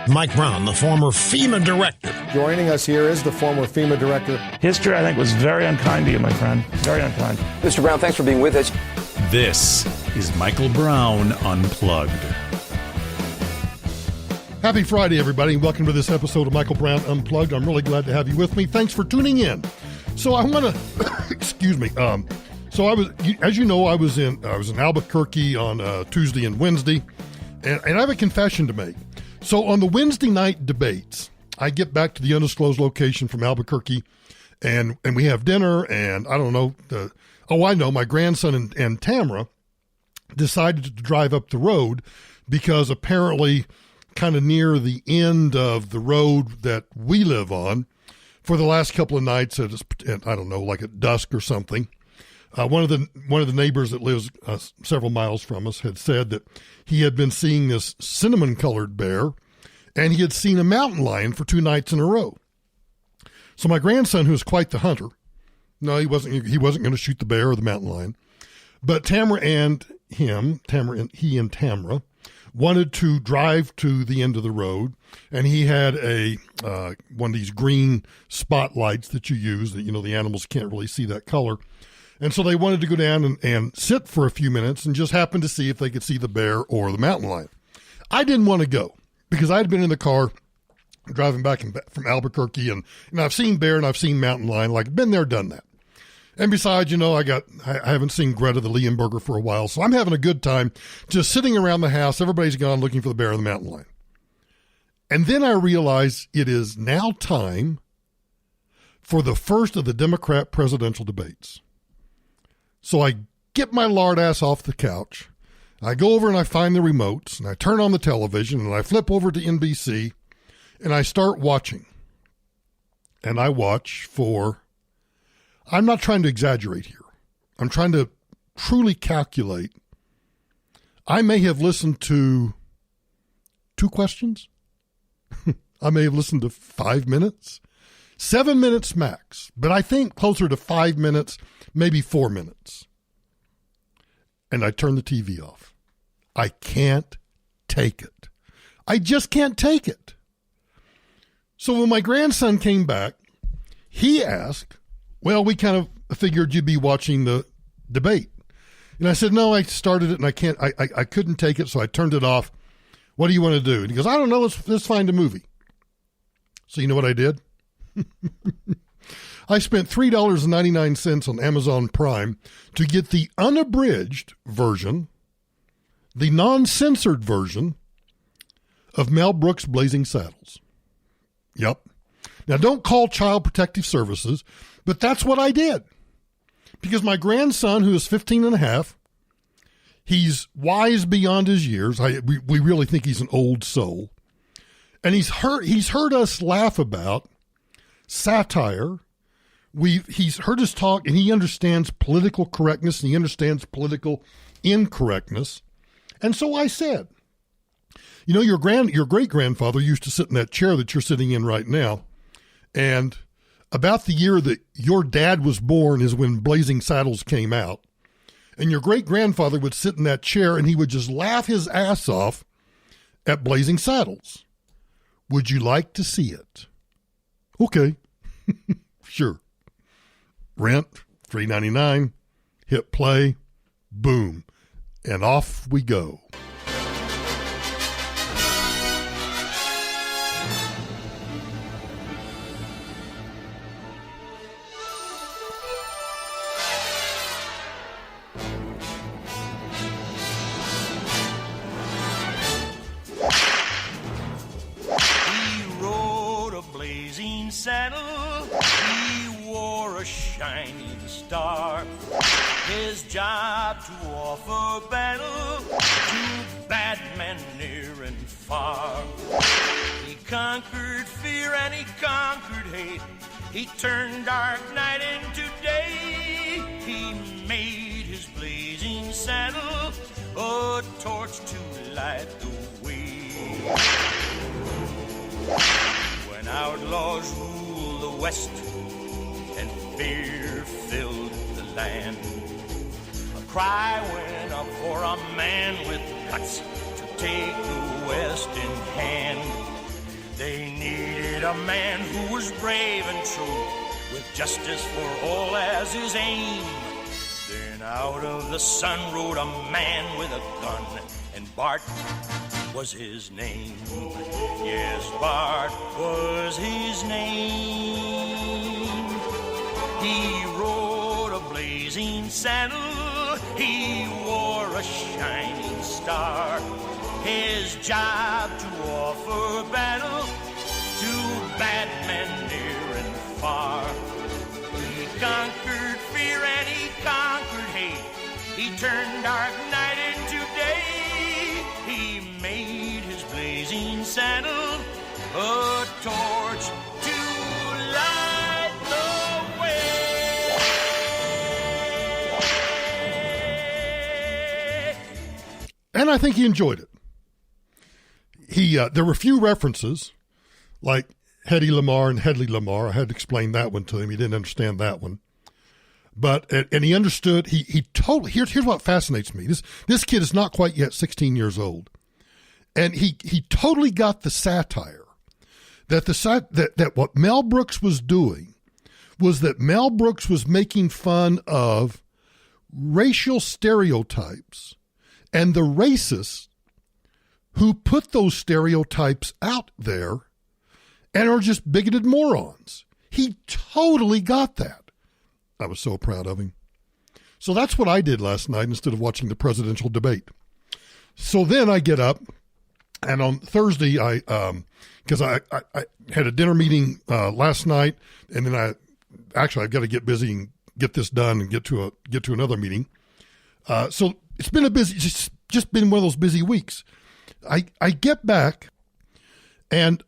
Mike Brown, the former FEMA director. Joining us here is the former FEMA director. History, I think, was very unkind to you, my friend. Very unkind. Mr. Brown, thanks for being with us. This is Michael Brown Unplugged. Happy Friday, everybody. Welcome to this episode of Michael Brown Unplugged. I'm really glad to have you with me. Thanks for tuning in. So I want to, excuse me. So I was, as you know, I was in Albuquerque on Tuesday and Wednesday, and I have a confession to make. So on the Wednesday night debates, I get back to the undisclosed location from Albuquerque, and we have dinner, and I don't know, I know, my grandson and Tamara decided to drive up the road because apparently kind of near the end of the road that we live on, for the last couple of nights, I don't know, like at dusk or something, one of the neighbors that lives several miles from us had said that he had been seeing this cinnamon-colored bear, and he had seen a mountain lion for 2 nights in a row. So my grandson, who is quite the hunter, no, he wasn't going to shoot the bear or the mountain lion, but Tamara and Tamara wanted to drive to the end of the road, and he had one of these green spotlights that you use that, the animals can't really see that color. And so they wanted to go down and sit for a few minutes and just happen to see if they could see the bear or the mountain lion. I didn't want to go because I had been in the car driving back from Albuquerque, and I've seen bear and I've seen mountain lion, like been there, done that. And besides, I haven't seen Greta the Leonberger for a while, so I'm having a good time just sitting around the house. Everybody's gone looking for the bear and the mountain lion. And then I realize it is now time for the first of the Democrat presidential debates. So I get my lard ass off the couch. I go over and I find the remotes, and I turn on the television, and I flip over to NBC, and I start watching. And I watch for... I'm not trying to exaggerate here. I'm trying to truly calculate. I may have listened to 2 questions. I may have listened to 5 minutes, 7 minutes max, but I think closer to 5 minutes, maybe 4 minutes. And I turn the TV off. I can't take it. I just can't take it. So when my grandson came back, he asked, well, we kind of figured you'd be watching the debate. And I said, no, I started it and I couldn't take it, so I turned it off. What do you want to do? And he goes, I don't know, let's find a movie. So you know what I did? I spent $3.99 on Amazon Prime to get the unabridged version, the non-censored version of Mel Brooks' Blazing Saddles. Yep. Now, don't call Child Protective Services, but that's what I did. Because my grandson, who is 15 and a half, he's wise beyond his years. We really think he's an old soul. And he's heard us laugh about satire. He's heard us talk, and he understands political correctness, and he understands political incorrectness. And so I said, your great-grandfather used to sit in that chair that you're sitting in right now, and about the year that your dad was born is when Blazing Saddles came out. And your great-grandfather would sit in that chair and he would just laugh his ass off at Blazing Saddles. Would you like to see it? Okay. Sure. Rent, $3.99, hit play, boom, and off we go. Saddle, he wore a shining star. His job to offer battle to bad men near and far. He conquered fear and he conquered hate. He turned dark night into day. He made his blazing saddle a torch to light the way. When outlaws ruled the West and fear filled the land, a cry went up for a man with guts to take the West in hand. a man who was brave and true, with justice for all as his aim. Then out of the sun rode a man with a gun, and Bart was his name. Yes, Bart was his name. He rode a blazing saddle, he wore a shining star. His job to offer battle to bad men near and far. He conquered fear and he conquered hate. He turned dark night into day. He made his blazing saddle a torch to light the way. And I think he enjoyed it. There were a few references, like Hedy Lamarr and Hedley Lamarr. I had to explain that one to him. He didn't understand that one. But, and he understood, he totally, here's what fascinates me. This kid is not quite yet 16 years old. And he totally got the satire that what Mel Brooks was doing was that Mel Brooks was making fun of racial stereotypes and the racists who put those stereotypes out there and are just bigoted morons. He totally got that. I was so proud of him. So that's what I did last night instead of watching the presidential debate. So then I get up, and on Thursday, because I had a dinner meeting last night, and then I've got to get busy and get this done and get to another meeting. So it's been just been one of those busy weeks. I get back, and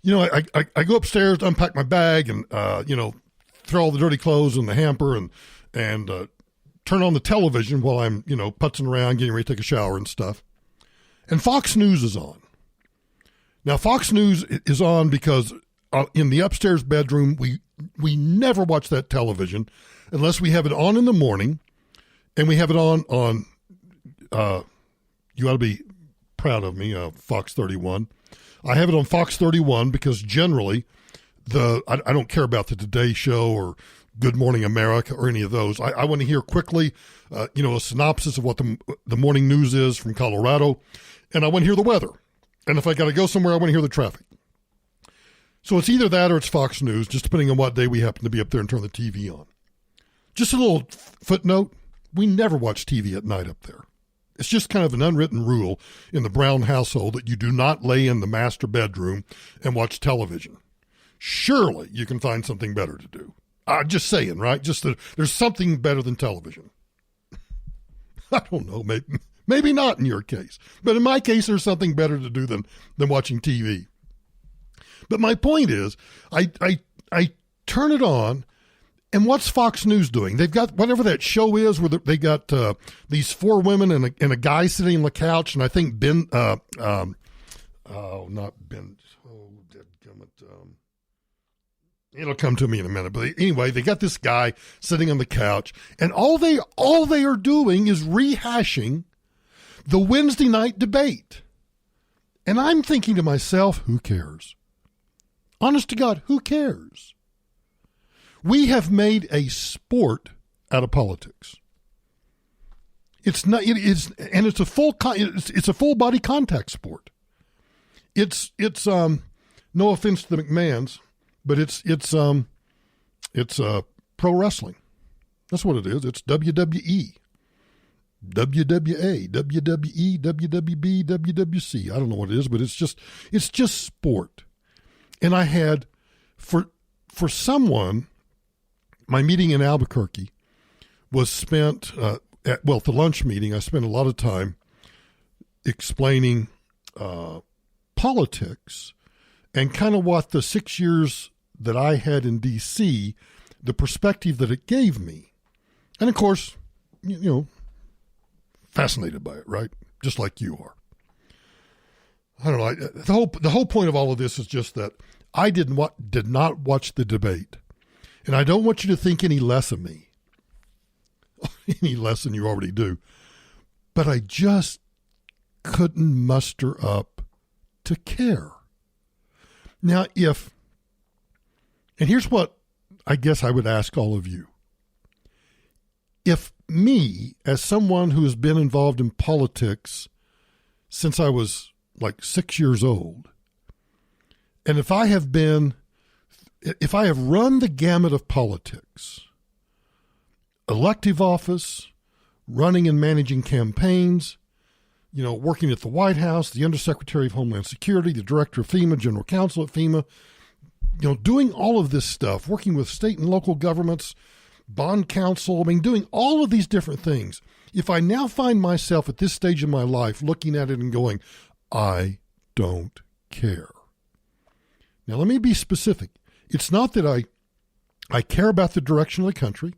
I go upstairs to unpack my bag and throw all the dirty clothes in the hamper and turn on the television while I'm putzing around, getting ready to take a shower and stuff. And Fox News is on. Now Fox News is on because in the upstairs bedroom we never watch that television unless we have it on in the morning, and we have it on you ought to be proud of me, Fox 31. I have it on Fox 31 because generally I don't care about the Today Show or Good Morning America or any of those. I want to hear quickly, a synopsis of what the morning news is from Colorado, and I want to hear the weather. And if I got to go somewhere, I want to hear the traffic. So it's either that or it's Fox News, just depending on what day we happen to be up there and turn the TV on. Just a little footnote, we never watch TV at night up there. It's just kind of an unwritten rule in the Brown household that you do not lay in the master bedroom and watch television. Surely you can find something better to do. Just saying, right? Just that there's something better than television. I don't know, maybe not in your case. But in my case, there's something better to do than watching TV. But my point is, I turn it on, and what's Fox News doing? They've got whatever that show is where they got these four women and a guy sitting on the couch, and I think it'll come to me in a minute. But anyway, they got this guy sitting on the couch, and all they are doing is rehashing the Wednesday night debate. And I'm thinking to myself, who cares? Honest to God, who cares? We have made a sport out of politics. It's not. It is, and it's a full body contact sport. It's no offense to the McMahons, but it's pro wrestling. That's what it is. It's WWE, WWA, WWE, WWB, WWC. I don't know what it is, but it's just sport. And I had for someone. My meeting in Albuquerque was spent, at the lunch meeting, I spent a lot of time explaining politics and kind of what the 6 years that I had in D.C., the perspective that it gave me. And, of course, fascinated by it, right? Just like you are. I don't know. The whole point of all of this is just that I did not watch the debate. And I don't want you to think any less of me, any less than you already do. But I just couldn't muster up to care. Now, if And here's what I guess I would ask all of you. If me, as someone who has been involved in politics since I was like 6 years old, and if I have run the gamut of politics, elective office, running and managing campaigns, working at the White House, the Undersecretary of Homeland Security, the Director of FEMA, General Counsel at FEMA, doing all of this stuff, working with state and local governments, bond counsel, doing all of these different things. If I now find myself at this stage in my life looking at it and going, I don't care. Now, let me be specific. It's not that I care about the direction of the country.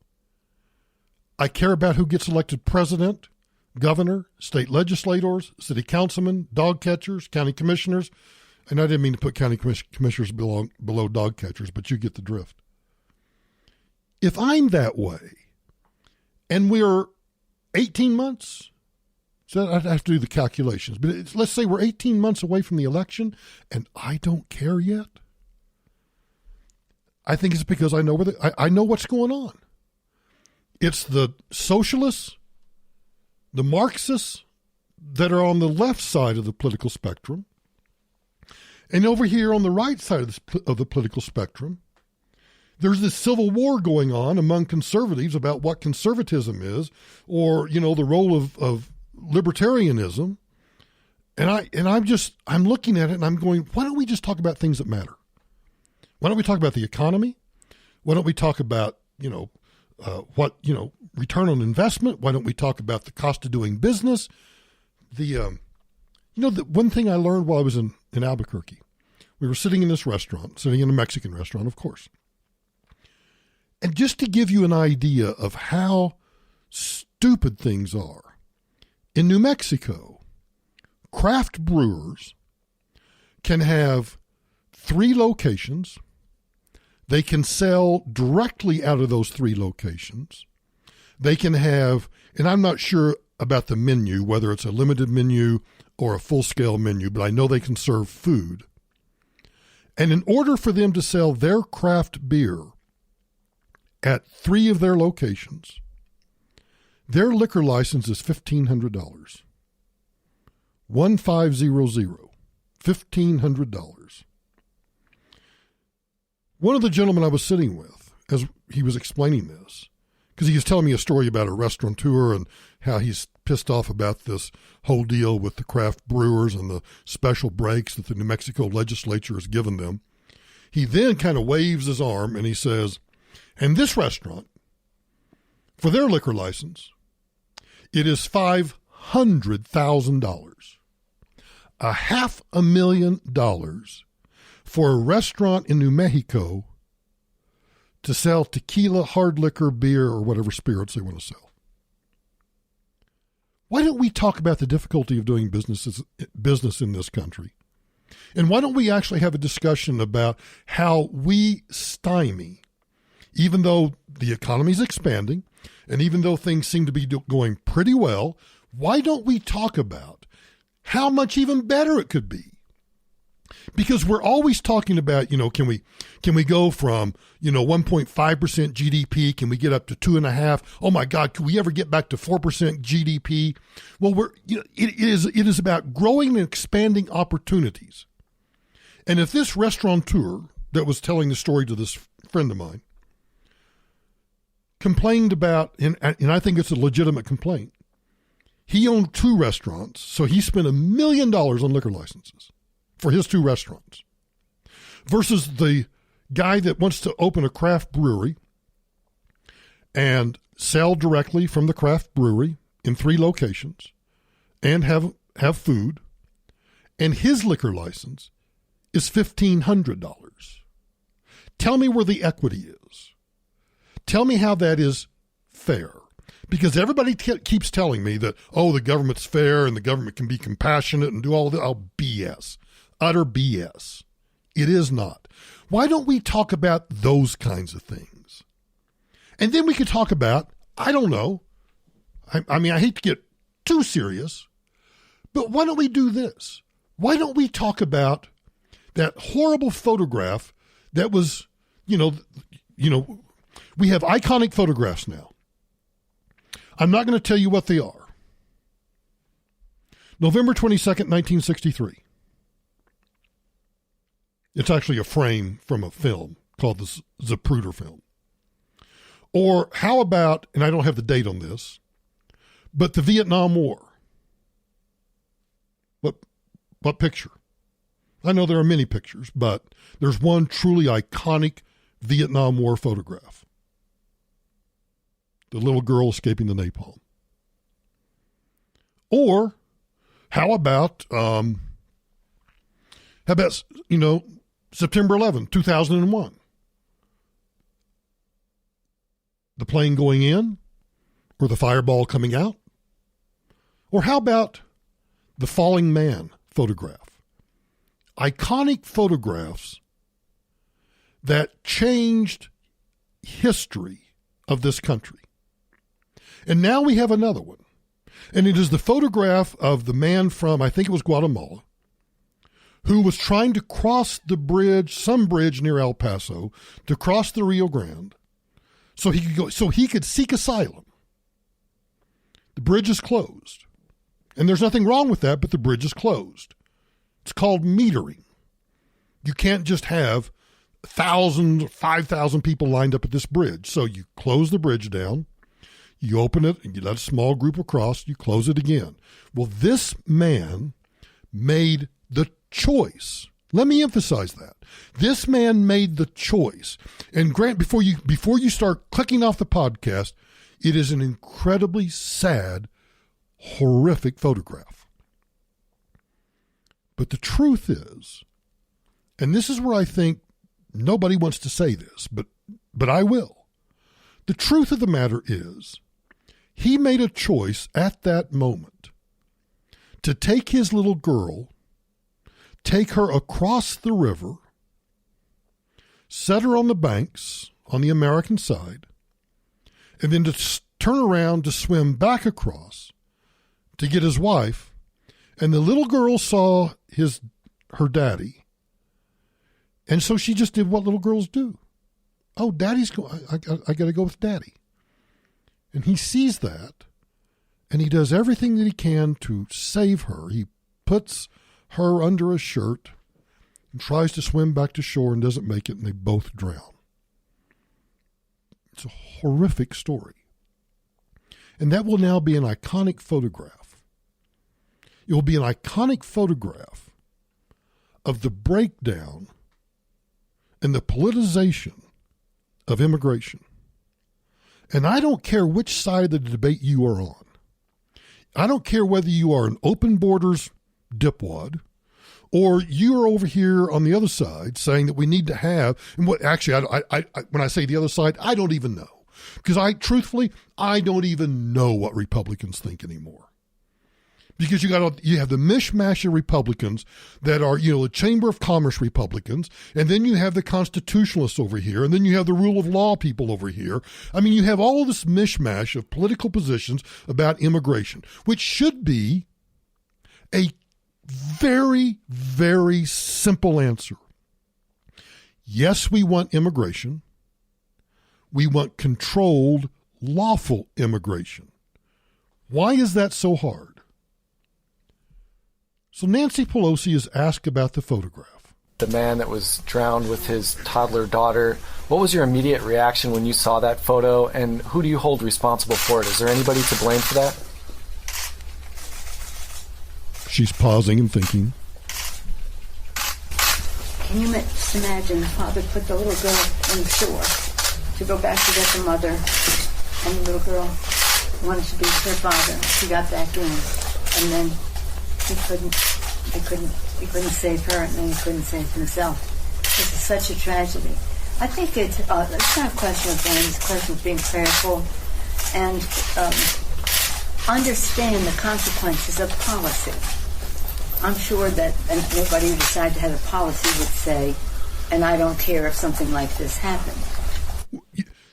I care about who gets elected president, governor, state legislators, city councilmen, dog catchers, county commissioners. And I didn't mean to put county commissioners below dog catchers, but you get the drift. If I'm that way, and we're 18 months, so I'd have to do the calculations, but let's say we're 18 months away from the election, and I don't care yet. I think it's because I know I know what's going on. It's the socialists, the Marxists that are on the left side of the political spectrum, and over here on the right side of the political spectrum, there's this civil war going on among conservatives about what conservatism is, or the role of libertarianism. And I'm looking at it and I'm going, why don't we just talk about things that matter? Why don't we talk about the economy? Why don't we talk about return on investment? Why don't we talk about the cost of doing business? The one thing I learned while I was in Albuquerque, we were sitting in this restaurant, sitting in a Mexican restaurant, of course. And just to give you an idea of how stupid things are, in New Mexico, craft brewers can have 3 locations. They can sell directly out of those 3 locations. They can have, and I'm not sure about the menu, whether it's a limited menu or a full-scale menu, but I know they can serve food. And in order for them to sell their craft beer at 3 of their locations, their liquor license is $1,500. 1500, $1,500. One of the gentlemen I was sitting with, as he was explaining this, because he was telling me a story about a restaurateur and how he's pissed off about this whole deal with the craft brewers and the special breaks that the New Mexico legislature has given them. He then kind of waves his arm and he says, and this restaurant, for their liquor license, it is $500,000. $500,000 for a restaurant in New Mexico to sell tequila, hard liquor, beer, or whatever spirits they want to sell. Why don't we talk about the difficulty of doing business in this country? And why don't we actually have a discussion about how we stymie, even though the economy is expanding and even though things seem to be going pretty well, why don't we talk about how much even better it could be? Because we're always talking about, can we go from, 1.5% GDP? Can we get up to 2.5%? Oh my God, can we ever get back to 4% GDP? Well, it is about growing and expanding opportunities. And if this restaurateur that was telling the story to this friend of mine complained about, and I think it's a legitimate complaint, he owned 2 restaurants, so he spent $1 million on liquor licenses for his 2 restaurants, versus the guy that wants to open a craft brewery and sell directly from the craft brewery in 3 locations and have food, and his liquor license is $1,500. Tell me where the equity is. Tell me how that is fair. Because everybody keeps telling me that, the government's fair and the government can be compassionate and do all of that. Oh, BS. Utter BS. It is not. Why don't we talk about those kinds of things? And then we could talk about, I don't know, I hate to get too serious, but why don't we do this? Why don't we talk about that horrible photograph that was you know, we have iconic photographs now. I'm not going to tell you what they are. November 22nd, 1963. It's actually a frame from a film called the Zapruder film. Or how about, and I don't have the date on this, but the Vietnam War. What picture? I know there are many pictures, but there's one truly iconic Vietnam War photograph. The little girl escaping the napalm. Or how about September 11, 2001? The plane going in or the fireball coming out? Or how about the falling man photograph? Iconic photographs that changed history of this country. And now we have another one. And it is the photograph of the man from, I think it was Guatemala, who was trying to cross the bridge, some bridge near El Paso, to cross the Rio Grande, so he could seek asylum. The bridge is closed. And there's nothing wrong with that, but the bridge is closed. It's called metering. You can't just have 1,000, 5,000 people lined up at this bridge. So you close the bridge down, you open it, and you let a small group across, you close it again. Well, this man made the choice. Let me emphasize that. This man made the choice. And Grant, before you start clicking off the podcast, it is an incredibly sad, horrific photograph. But the truth is, and this is where I think nobody wants to say this, but I will. The truth of the matter is, he made a choice at that moment to take his little girl, take her across the river, set her on the banks on the American side, and then to turn around to swim back across to get his wife. And the little girl saw her daddy. And so she just did what little girls do. Oh, daddy's going, I got to go with daddy. And he sees that, and he does everything that he can to save her. He puts her under a shirt and tries to swim back to shore and doesn't make it, and they both drown. It's a horrific story. And that will now be an iconic photograph. It will be an iconic photograph of the breakdown and the politicization of immigration. And I don't care which side of the debate you are on. I don't care whether you are an open borders dipwad or you are over here on the other side saying that we need to have, and what actually, I when I say the other side, I don't even know. Because truthfully, I don't even know what Republicans think anymore. Because you have the mishmash of Republicans that are, the Chamber of Commerce Republicans, and then you have the constitutionalists over here, and then you have the rule of law people over here. I mean, you have all of this mishmash of political positions about immigration, which should be a very, very simple answer. Yes, we want immigration. We want controlled, lawful immigration. Why is that so hard? So Nancy Pelosi is asked about the photograph. The man that was drowned with his toddler daughter, what was your immediate reaction when you saw that photo, and who do you hold responsible for it? Is there anybody to blame for that? She's pausing and thinking. Can you just imagine the father put the little girl on the shore to go back to get the mother, and the little girl wanted to be with her father. She got back in, and then he couldn't save her, and then he couldn't save himself. This is such a tragedy. I think it's not a question of blame, it's a question of being prayerful and understand the consequences of policy. I'm sure that anybody who decided to have a policy would say, and I don't care if something like this happened.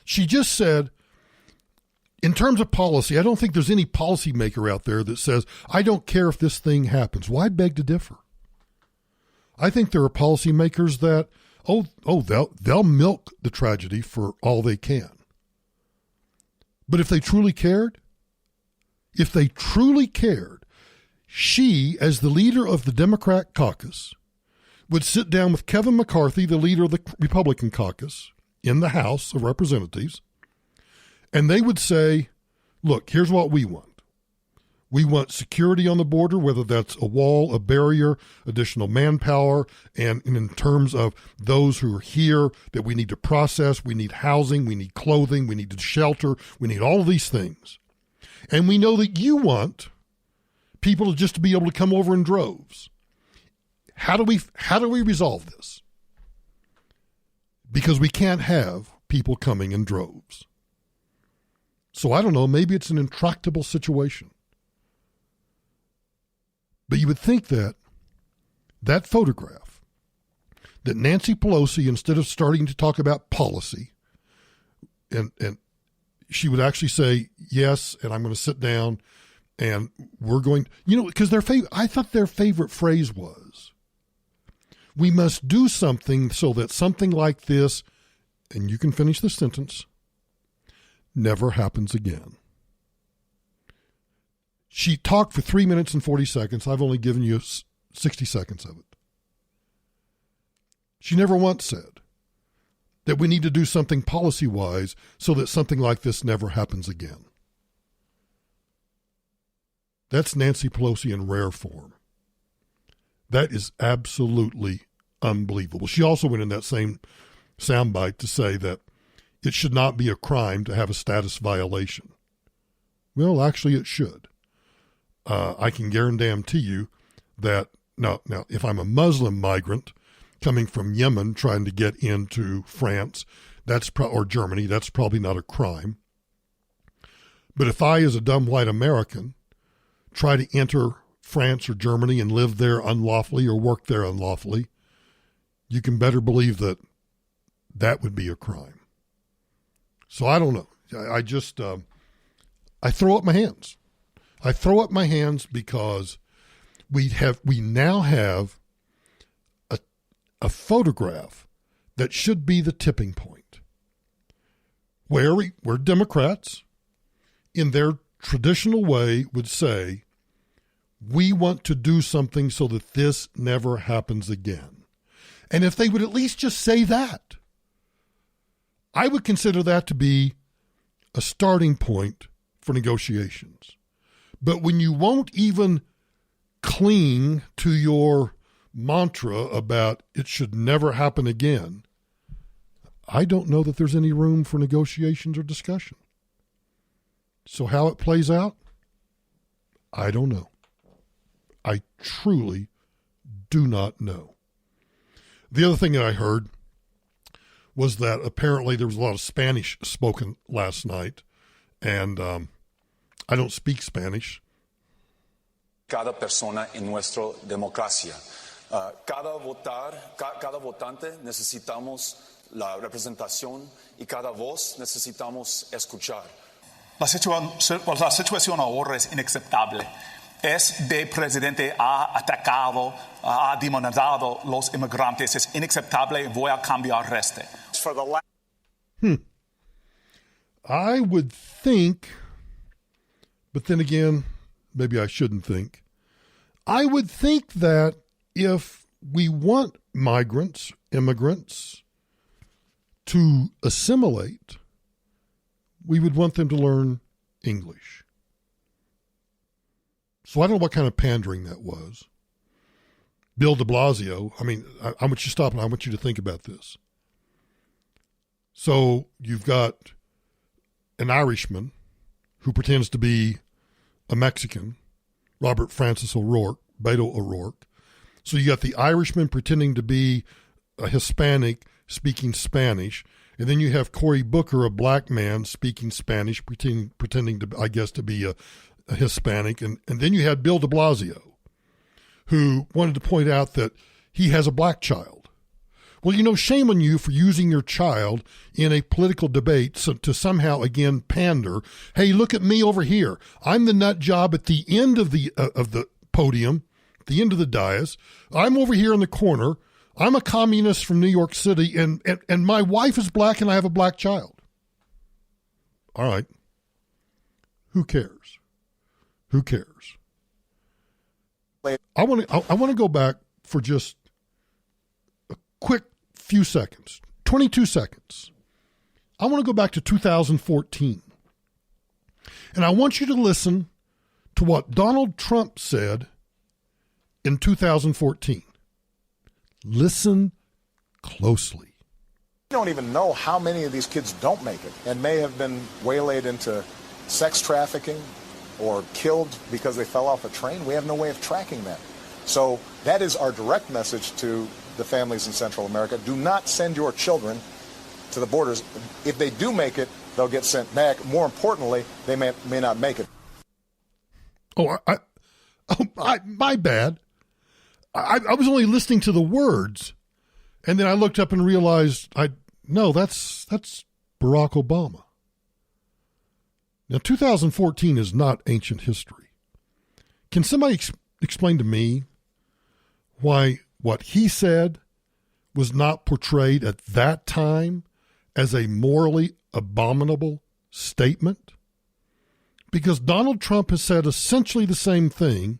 She just said, in terms of policy, I don't think there's any policymaker out there that says, I don't care if this thing happens. Well, I beg to differ. I think there are policymakers that they'll milk the tragedy for all they can. But if they truly cared, she, as the leader of the Democrat caucus, would sit down with Kevin McCarthy, the leader of the Republican caucus, in the House of Representatives, and they would say, look, here's what we want. We want security on the border, whether that's a wall, a barrier, additional manpower, and in terms of those who are here that we need to process, we need housing, we need clothing, we need shelter, we need all of these things. And we know that you want people just to be able to come over in droves. How do we resolve this? Because we can't have people coming in droves. So I don't know, maybe it's an intractable situation. But you would think that photograph, that Nancy Pelosi, instead of starting to talk about policy, and she would actually say, yes, and I'm going to sit down, and we're going, because I thought their favorite phrase was, we must do something so that something like this, and you can finish the sentence, never happens again. She talked for 3 minutes and 40 seconds. I've only given you 60 seconds of it. She never once said that we need to do something policy-wise so that something like this never happens again. That's Nancy Pelosi in rare form. That is absolutely unbelievable. She also went in that same soundbite to say that it should not be a crime to have a status violation. Well, actually it should. I can guarantee you that now, if I'm a Muslim migrant coming from Yemen trying to get into France, or Germany, that's probably not a crime. But if I, as a dumb white American, try to enter France or Germany and live there unlawfully or work there unlawfully, you can better believe that that would be a crime. So I don't know. I just, I throw up my hands. I throw up my hands because we now have a photograph that should be the tipping point, where Democrats, in their traditional way, would say, we want to do something so that this never happens again. And if they would at least just say that, I would consider that to be a starting point for negotiations. But when you won't even cling to your mantra about it should never happen again, I don't know that there's any room for negotiations or discussion. So how it plays out, I don't know. I truly do not know. The other thing that I heard was that apparently there was a lot of Spanish spoken last night, and I don't speak Spanish. Cada persona en nuestra democracia. Cada votante necesitamos la representación y cada voz necesitamos escuchar. La situación ahora es inaceptable. Este presidente ha atacado, ha demonizado los inmigrantes. Es inaceptable. Voy a cambiar este. I would think, but then again, maybe I shouldn't think. I would think that if we want migrants, immigrants, to assimilate, we would want them to learn English. So I don't know what kind of pandering that was. Bill de Blasio, I want you to stop and I want you to think about this. So you've got an Irishman who pretends to be a Mexican, Robert Francis O'Rourke, Beto O'Rourke. So you got the Irishman pretending to be a Hispanic speaking Spanish, and then you have Cory Booker, a black man speaking Spanish, pretending to, I guess, to be a Hispanic, and then you had Bill de Blasio, who wanted to point out that he has a black child. Well, shame on you for using your child in a political debate to somehow, again, pander. Hey, look at me over here. I'm the nut job at the end of the podium, the end of the dais. I'm over here in the corner. I'm a communist from New York City, and my wife is black, and I have a black child. All right. Who cares? Who cares? I want to go back for just a quick few seconds, 22 seconds. I want to go back to 2014. And I want you to listen to what Donald Trump said in 2014. Listen closely. We don't even know how many of these kids don't make it and may have been waylaid into sex trafficking or killed because they fell off a train. We have no way of tracking that. So that is our direct message to the families in Central America. Do not send your children to the borders. If they do make it, they'll get sent back. More importantly, they may not make it. My bad. I was only listening to the words, and then I looked up and realized that's Barack Obama. Now, 2014 is not ancient history. Can somebody explain to me why what he said was not portrayed at that time as a morally abominable statement? Because Donald Trump has said essentially the same thing,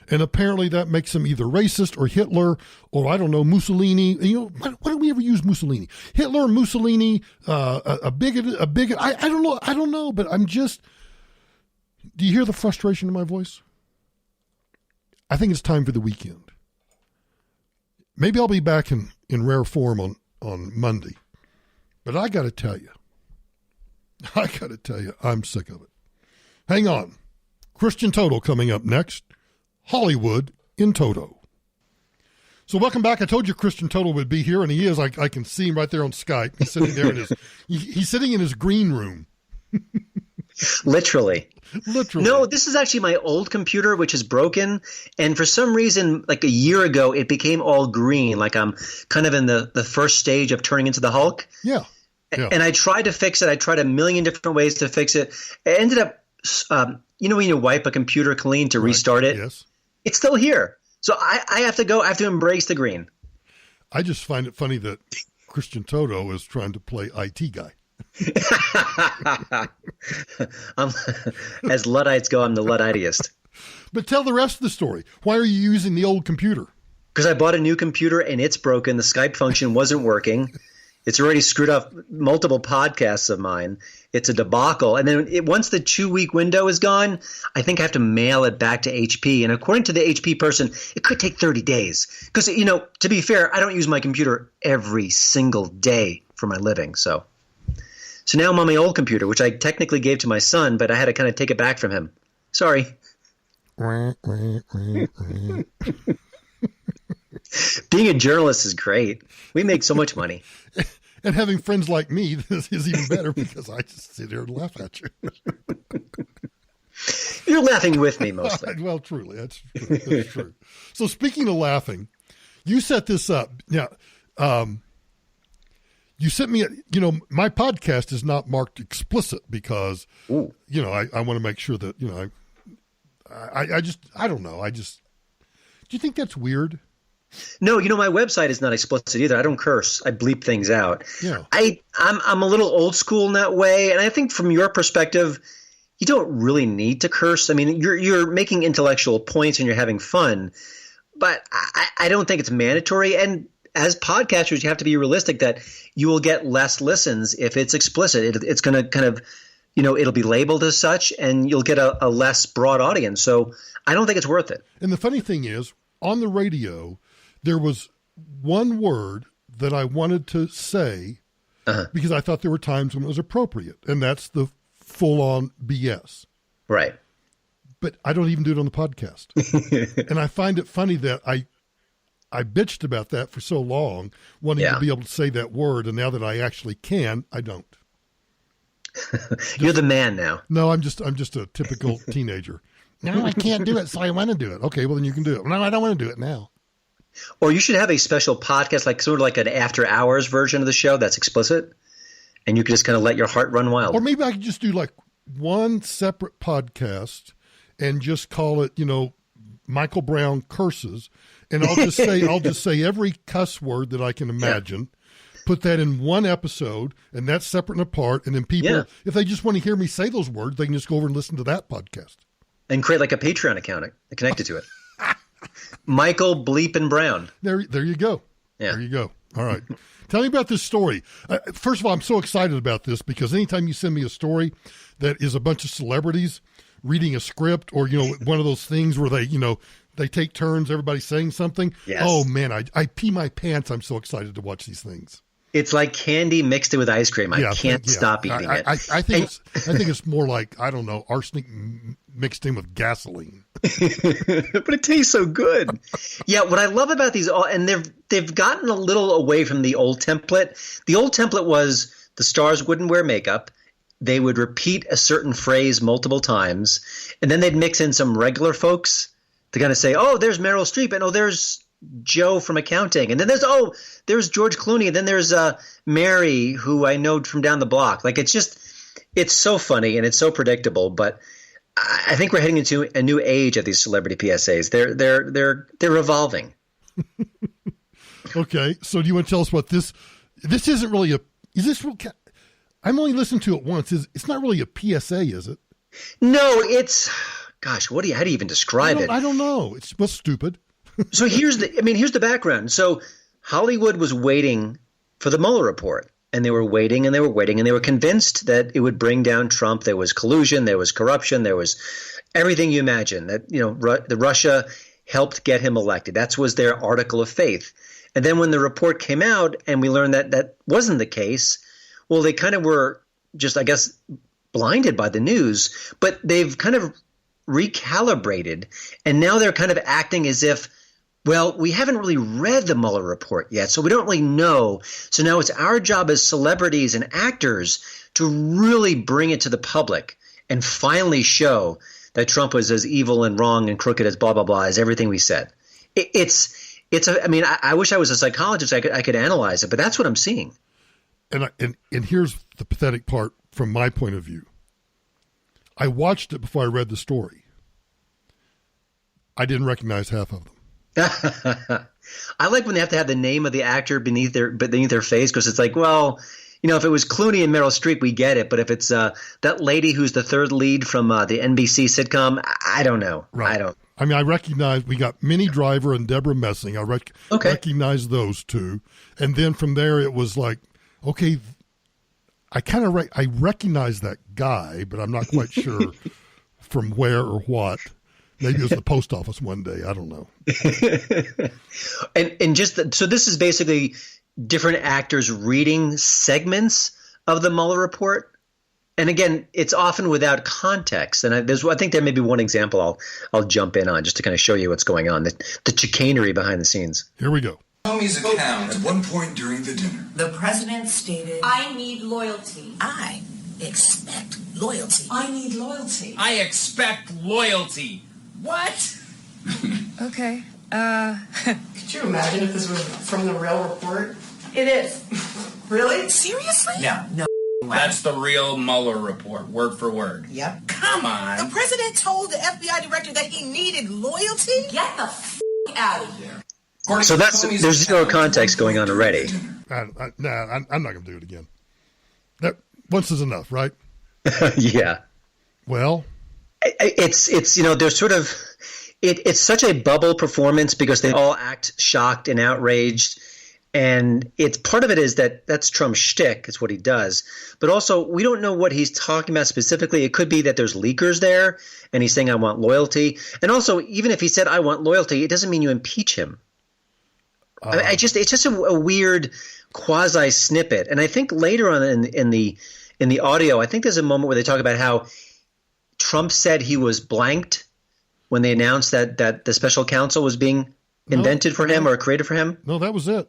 and apparently that makes him either racist or Hitler or, I don't know, Mussolini. Why don't we ever use Mussolini? Hitler, Mussolini, a bigot. I don't know, but I'm just, do you hear the frustration in my voice? I think it's time for the weekend. Maybe I'll be back in rare form on Monday. But I got to tell you, I'm sick of it. Hang on. Christian Toto coming up next. Hollywood in Toto. So welcome back. I told you Christian Toto would be here, and he is. I can see him right there on Skype. He's sitting there he's sitting in his green room. Literally. No, this is actually my old computer, which is broken. And for some reason, like a year ago, it became all green. Like I'm kind of in the first stage of turning into the Hulk. Yeah. And I tried to fix it. I tried a million different ways to fix it. It ended up, when you wipe a computer clean to restart it? Yes. It's still here. So I have to go. I have to embrace the green. I just find it funny that Christian Toto is trying to play IT guy. As Luddites go, I'm the Ludditiest. But tell the rest of the story. Why are you using the old computer? Because I bought a new computer and it's broken. The Skype function wasn't working. It's already screwed up multiple podcasts of mine. It's a debacle. And then once the 2-week window is gone, I think I have to mail it back to HP. And according to the HP person, it could take 30 days. Because, to be fair, I don't use my computer every single day for my living. So now I'm on my old computer, which I technically gave to my son, but I had to kind of take it back from him. Sorry. Being a journalist is great. We make so much money. And having friends like me is even better because I just sit here and laugh at you. You're laughing with me mostly. Well, truly, that's true. That's true. So speaking of laughing, you set this up. Now, you sent me, my podcast is not marked explicit because, I want to make sure that, I don't know. Do you think that's weird? No, my website is not explicit either. I don't curse. I bleep things out. Yeah. I'm a little old school in that way, and I think from your perspective, you don't really need to curse. I mean, you're making intellectual points and you're having fun, but I don't think it's mandatory. And as podcasters, you have to be realistic that you will get less listens if it's explicit. It's going to kind of, it'll be labeled as such, and you'll get a less broad audience. So I don't think it's worth it. And the funny thing is, on the radio, there was one word that I wanted to say because I thought there were times when it was appropriate, and that's the full-on BS. Right. But I don't even do it on the podcast. And I find it funny that I bitched about that for so long, wanting to be able to say that word, and now that I actually can, I don't. You're the man now. No, I'm just a typical teenager. No, I can't do it, so I want to do it. Okay, well, then you can do it. No, I don't want to do it now. Or you should have a special podcast, like sort of like an after hours version of the show that's explicit, and you can just kind of let your heart run wild. Or maybe I could just do like one separate podcast and just call it, Michael Brown Curses, and I'll just say every cuss word that I can imagine. Put that in one episode, and that's separate and apart. And then people, if they just want to hear me say those words, they can just go over and listen to that podcast. And create like a Patreon account connected to it. Michael Bleep and Brown. There you go. Yeah. There you go. All right. Tell me about this story. First of all, I'm so excited about this because anytime you send me a story that is a bunch of celebrities reading a script or, one of those things where they take turns, everybody saying something. Yes. Oh, man, I pee my pants. I'm so excited to watch these things. It's like candy mixed in with ice cream. I can't stop eating it. I think it's more like, I don't know, arsenic mixed in with gasoline. But it tastes so good. Yeah, what I love about these, and they've gotten a little away from the old template. The old template was the stars wouldn't wear makeup. They would repeat a certain phrase multiple times, and then they'd mix in some regular folks to kind of say, oh, there's Meryl Streep, and oh, there's Joe from accounting, and then there's George Clooney, and then there's Mary, who I know from down the block. Like it's so funny and it's so predictable. But I think we're heading into a new age of these celebrity PSAs. They're evolving. Okay, so do you want to tell us what this isn't really I'm only listened to it once. It's not really a PSA, is it? No, it's gosh. How do you even describe it? I don't know. It's stupid. So here's the background. So Hollywood was waiting for the Mueller report, and they were waiting and they were waiting, and they were convinced that it would bring down Trump. There was collusion, there was corruption, there was everything you imagine. That the Russia helped get him elected. That was their article of faith. And then when the report came out, and we learned that that wasn't the case, well, they kind of were just, I guess, blinded by the news. But they've kind of recalibrated, and now they're kind of acting as if, well, we haven't really read the Mueller report yet, so we don't really know. So now it's our job as celebrities and actors to really bring it to the public and finally show that Trump was as evil and wrong and crooked as blah, blah, blah, as everything we said. I wish I was a psychologist. I could analyze it, but that's what I'm seeing. And here's the pathetic part from my point of view. I watched it before I read the story. I didn't recognize half of them. I like when they have to have the name of the actor beneath their face, because it's like, well, if it was Clooney and Meryl Streep, we get it. But if it's that lady who's the third lead from the NBC sitcom, I don't know. Right. I recognize we got Minnie Driver and Deborah Messing. I recognize those two. And then from there, it was like, okay, I recognize that guy, but I'm not quite sure from where or what. Maybe it was the post office one day. I don't know. So this is basically different actors reading segments of the Mueller report. And again, it's often without context. And I think there may be one example I'll jump in on just to kind of show you what's going on, the chicanery behind the scenes. Here we go. Comey's account at one point during the dinner. The president stated, I need loyalty. I expect loyalty. I need loyalty. I expect loyalty. What? Okay. Could you imagine if this was from the real report? It is. Really? Seriously? No. That's the real Mueller report, word for word. Yep. Come on. The president told the FBI director that he needed loyalty? Get the out of here. So there's zero context going on already. I'm not going to do it again. That once is enough, right? Yeah. Well, it's they're sort of it's such a bubble performance because they all act shocked and outraged, and it's part of it is that's Trump's shtick. It's what he does, but also we don't know what he's talking about specifically. It could be that there's leakers there, and he's saying I want loyalty, and also even if he said I want loyalty, it doesn't mean you impeach him. It's just a weird quasi snippet, and I think later on in the audio, I think there's a moment where they talk about how Trump said he was blanked when they announced that the special counsel was being invented for him or created for him. No, that was it.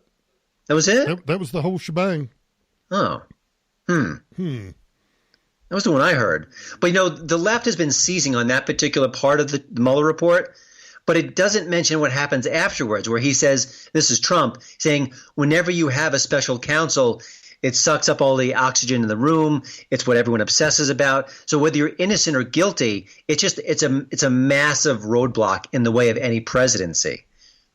That was it? That was the whole shebang. Oh. That was the one I heard. But, the left has been seizing on that particular part of the Mueller report, but it doesn't mention what happens afterwards, where he says, this is Trump, saying whenever you have a special counsel, it sucks up all the oxygen in the room. It's what everyone obsesses about. So whether you're innocent or guilty, it's a massive roadblock in the way of any presidency.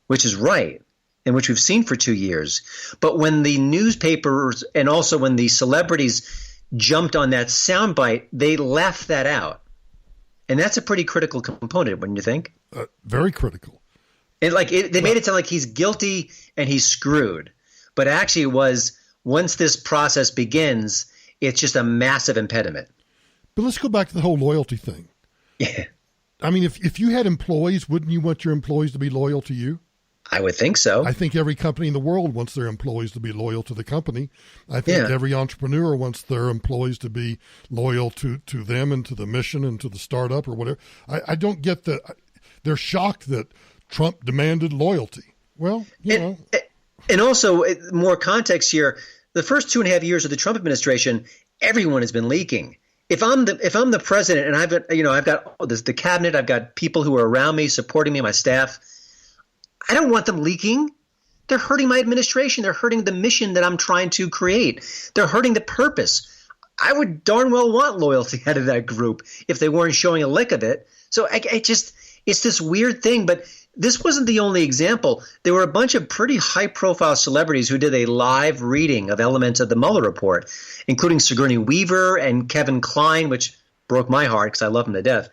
which is right, and which we've seen for 2 years. But when the newspapers and also when the celebrities jumped on that soundbite, they left that out. And that's a pretty critical component, wouldn't you think? Very critical. And they made it sound like he's guilty and he's screwed. But actually it was, once this process begins, it's just a massive impediment. But let's go back to the whole loyalty thing. Yeah. I mean, if you had employees, wouldn't you want your employees to be loyal to you? I would think so. I think every company in the world wants their employees to be loyal to the company. I think every entrepreneur wants their employees to be loyal to them and to the mission and to the startup or whatever. I don't get they're shocked that Trump demanded loyalty. Well, you know. And also, more context here, the first 2.5 years of the Trump administration, everyone has been leaking. If I'm the president and I've got the cabinet, I've got people who are around me, supporting me, my staff, I don't want them leaking. They're hurting my administration. They're hurting the mission that I'm trying to create. They're hurting the purpose. I would darn well want loyalty out of that group if they weren't showing a lick of it. So it's this weird thing. But this wasn't the only example. There were a bunch of pretty high-profile celebrities who did a live reading of elements of the Mueller report, including Sigourney Weaver and Kevin Kline, which broke my heart because I love him to death.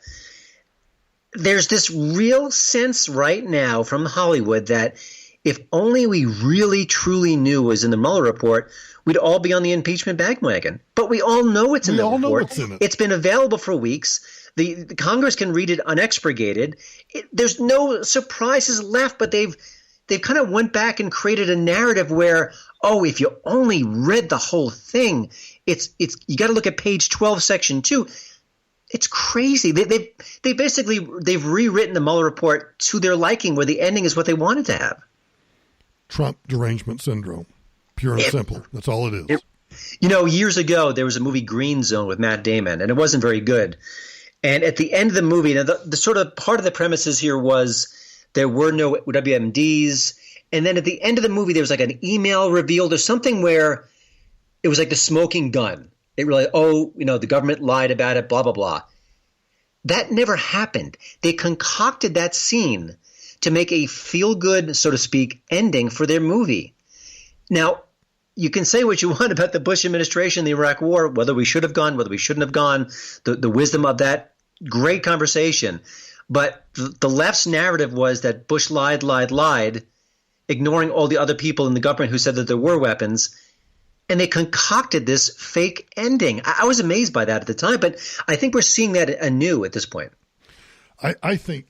There's this real sense right now from Hollywood that if only we really truly knew what was in the Mueller report, we'd all be on the impeachment bandwagon. But we all know it's in the report. Know what's in it. It's been available for weeks. The Congress can read it unexpurgated. There's no surprises left, but they've kind of went back and created a narrative where, if you only read the whole thing, it's you got to look at page 12, section 2. It's crazy. They've rewritten the Mueller report to their liking, where the ending is what they wanted to have. Trump derangement syndrome, pure and simple. That's all it is. Years ago there was a movie Green Zone with Matt Damon, and it wasn't very good. And at the end of the movie, the sort of part of the premises here was there were no WMDs, and then at the end of the movie there was like an email revealed or something where it was like the smoking gun. It really, the government lied about it, blah, blah, blah. That never happened. They concocted that scene to make a feel-good, so to speak, ending for their movie. Now, you can say what you want about the Bush administration, the Iraq War, whether we should have gone, whether we shouldn't have gone, the wisdom of that, great conversation. But the left's narrative was that Bush lied, ignoring all the other people in the government who said that there were weapons. And they concocted this fake ending. I was amazed by that at the time, but I think we're seeing that anew at this point. I think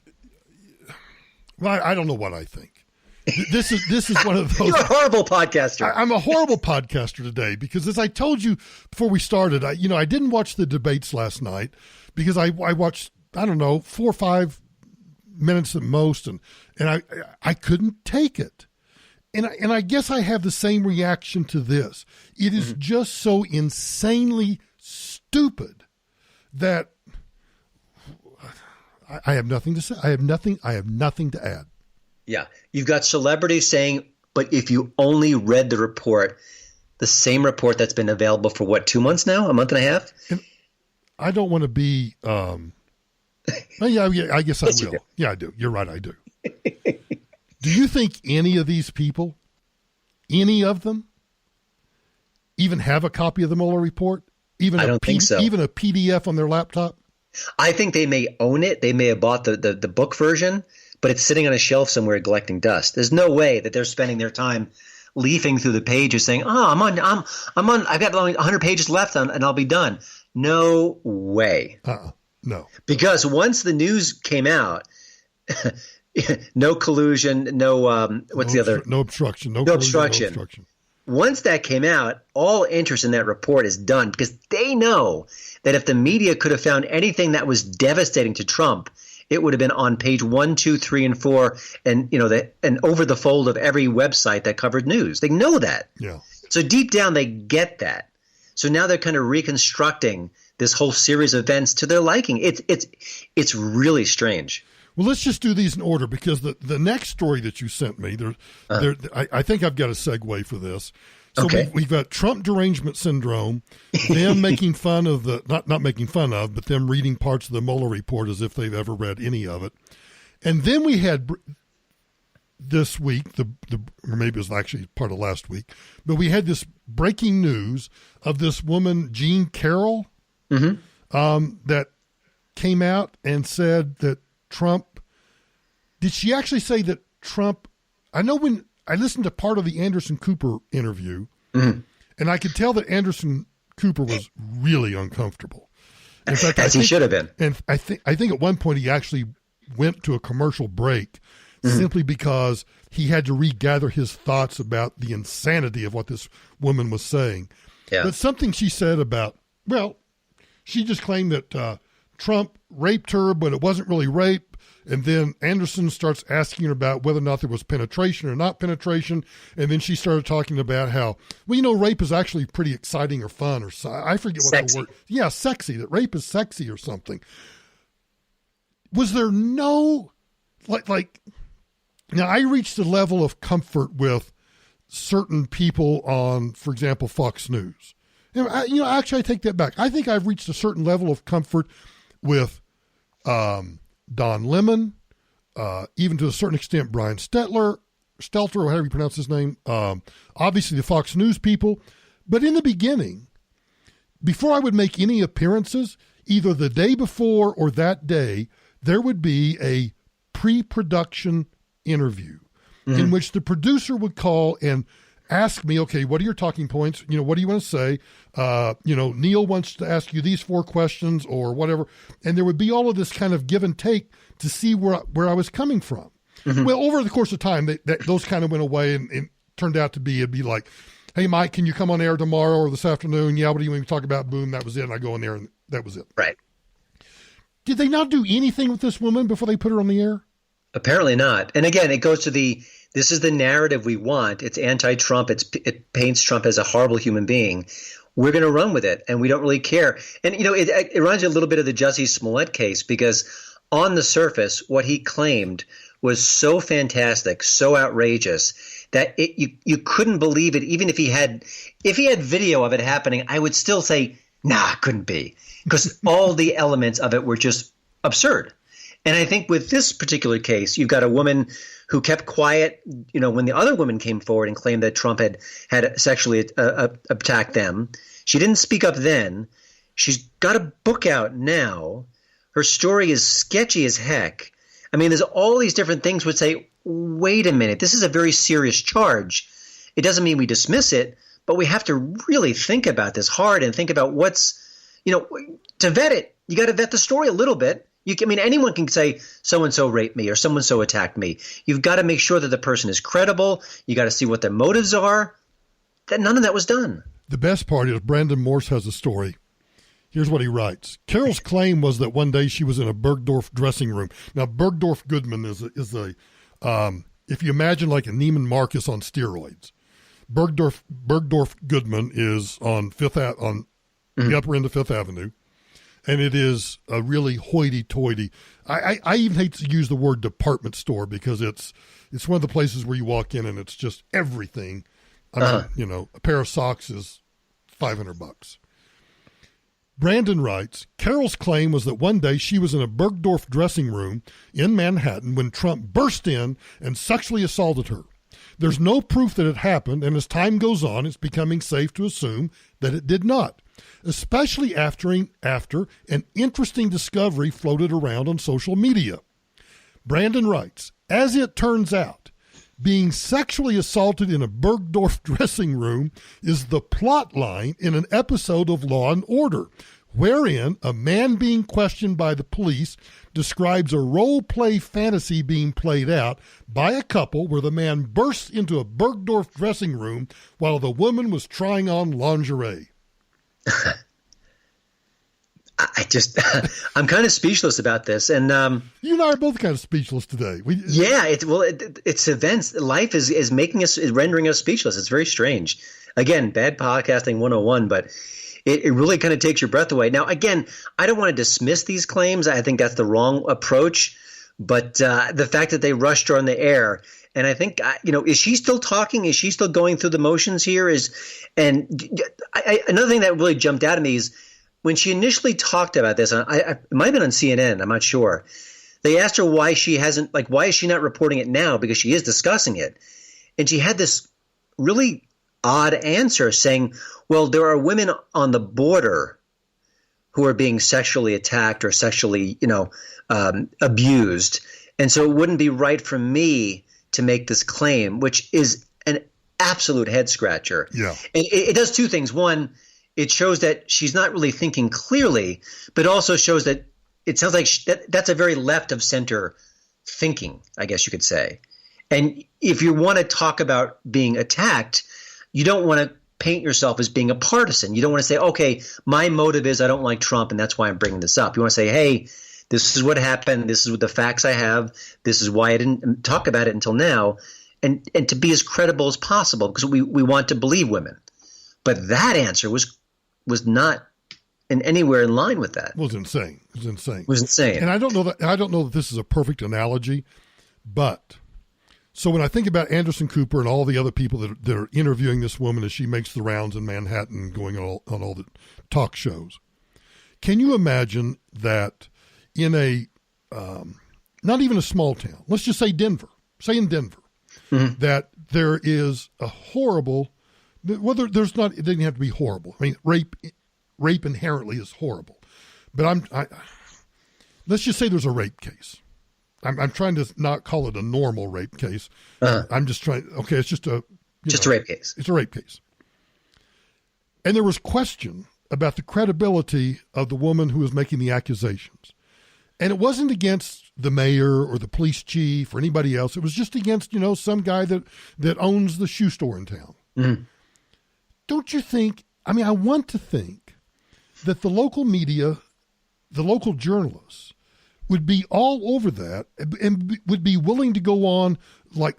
– well, I don't know what I think. This is one of those – You're a horrible podcaster. I'm a horrible podcaster today because, as I told you before we started, I didn't watch the debates last night because I watched, 4 or 5 minutes at most, and I couldn't take it. And I guess I have the same reaction to this. It is just so insanely stupid that I have nothing to say. I have nothing to add. Yeah. You've got celebrities saying, but if you only read the report, the same report that's been available for 2 months now, a month and a half? And I don't want to be yeah, I guess I will. Yeah, I do. You're right, I do. Do you think any of these people, any of them, even have a copy of the Mueller report? I don't think so. Even a PDF on their laptop? I think they may own it. They may have bought the book version, but it's sitting on a shelf somewhere collecting dust. There's no way that they're spending their time leafing through the pages saying, I've got only 100 pages left and I'll be done. No way. No. Because once the news came out, no collusion, no obstruction. No obstruction. Once that came out, all interest in that report is done because they know that if the media could have found anything that was devastating to Trump, it would have been on page 1, 2, 3, and 4, and and over the fold of every website that covered news. They know that. Yeah. So deep down, they get that. So now they're kind of reconstructing this whole series of events to their liking. It's really strange. Well, let's just do these in order because the next story that you sent me, I think I've got a segue for this. So we've got Trump derangement syndrome, them making fun of not making fun of, but them reading parts of the Mueller report as if they've ever read any of it. And then we had this week, or maybe it was actually part of last week, but we had this breaking news of this woman, Jean Carroll, that came out and said that Trump, did she actually say that Trump, I know when I listened to part of the Anderson Cooper interview, and I could tell that Anderson Cooper was really uncomfortable. In fact, he should have been. And I think at one point he actually went to a commercial break simply because he had to regather his thoughts about the insanity of what this woman was saying. Yeah. But something she said about, well, she just claimed that Trump raped her, but it wasn't really rape. And then Anderson starts asking her about whether or not there was penetration or not penetration. And then she started talking about how, well, rape is actually pretty exciting or fun or I forget what sexy. the word. Yeah, sexy. That rape is sexy or something. Was there no, like, now I reached a level of comfort with certain people on, for example, Fox News. Actually, I take that back. I think I've reached a certain level of comfort with Don Lemon, even to a certain extent, Brian Stelter, or however you pronounce his name. Obviously, the Fox News people. But in the beginning, before I would make any appearances, either the day before or that day, there would be a pre-production interview in which the producer would call and ask me, okay, what are your talking points? What do you want to say? Neil wants to ask you these 4 questions or whatever. And there would be all of this kind of give and take to see where I was coming from. Well, over the course of time, those kind of went away and turned out to be, it'd be like, hey, Mike, can you come on air tomorrow or this afternoon? Yeah, what do you want to talk about? Boom, that was it. And I go in there and that was it. Right. Did they not do anything with this woman before they put her on the air? Apparently not. And again, it goes to this is the narrative we want. It's anti-Trump. It paints Trump as a horrible human being. We're going to run with it, and we don't really care. And, it reminds me a little bit of the Jussie Smollett case, because on the surface, what he claimed was so fantastic, so outrageous, that you couldn't believe it. Even if he had video of it happening, I would still say, nah, it couldn't be, because all the elements of it were just absurd. And I think with this particular case, you've got a woman who kept quiet, when the other woman came forward and claimed that Trump had sexually attacked them. She didn't speak up then. She's got a book out now. Her story is sketchy as heck. I mean, there's all these different things which say, wait a minute, this is a very serious charge. It doesn't mean we dismiss it, but we have to really think about this hard and think about what's, to vet it. You got to vet the story a little bit. Anyone can say so-and-so raped me or so-and-so attacked me. You've got to make sure that the person is credible. You got to see what their motives are. None of that was done. The best part is Brandon Morse has a story. Here's what he writes. Carol's claim was that one day she was in a Bergdorf dressing room. Now, Bergdorf Goodman is a if you imagine like a Neiman Marcus on steroids. Bergdorf Goodman is on the upper end of Fifth Avenue. And it is a really hoity-toity. I even hate to use the word department store because it's one of the places where you walk in and it's just everything. I mean, a pair of socks is $500. Brandon writes, Carol's claim was that one day she was in a Bergdorf dressing room in Manhattan when Trump burst in and sexually assaulted her. There's no proof that it happened, and as time goes on, it's becoming safe to assume that it did not, especially after an interesting discovery floated around on social media. Brandon writes, as it turns out, being sexually assaulted in a Bergdorf dressing room is the plot line in an episode of Law and Order, wherein a man being questioned by the police describes a role-play fantasy being played out by a couple where the man bursts into a Bergdorf dressing room while the woman was trying on lingerie. I'm kind of speechless about this. And you and I are both kind of speechless today. It's events. Life is rendering us speechless. It's very strange. Again, bad podcasting 101, but it really kind of takes your breath away. Now, again, I don't want to dismiss these claims. I think that's the wrong approach. But the fact that they rushed her on the air, and I think, is she still talking? Is she still going through the motions here? Another thing that really jumped out at me is when she initially talked about this, it might have been on CNN, I'm not sure. They asked her why she hasn't, like, why is she not reporting it now? Because she is discussing it. And she had this really odd answer saying, well, there are women on the border who are being sexually attacked or sexually, abused. And so it wouldn't be right for me to make this claim, which is an absolute head scratcher. Yeah. And it does two things. One, it shows that she's not really thinking clearly, but also shows that it sounds like that's a very left of center thinking, I guess you could say. And if you want to talk about being attacked, you don't want to paint yourself as being a partisan. You don't want to say, okay, my motive is I don't like Trump and that's why I'm bringing this up. You want to say, hey, this is what happened. This is what the facts I have. This is why I didn't talk about it until now. And to be as credible as possible because we want to believe women. But that answer was not in anywhere in line with that. It was insane. It was insane. And I don't know that this is a perfect analogy, but so when I think about Anderson Cooper and all the other people that are interviewing this woman as she makes the rounds in Manhattan, going on all the talk shows, can you imagine that in a not even a small town, let's just say Denver, that there is a horrible, whether there's not, it doesn't have to be horrible. I mean, rape inherently is horrible, but let's just say there's a rape case. I'm trying to not call it a normal rape case. I'm just trying. Okay, it's just a rape case. It's a rape case, and there was question about the credibility of the woman who was making the accusations, and it wasn't against the mayor or the police chief or anybody else. It was just against some guy that owns the shoe store in town. Mm-hmm. Don't you think? I mean, I want to think that the local media, the local journalists, would be all over that and would be willing to go on like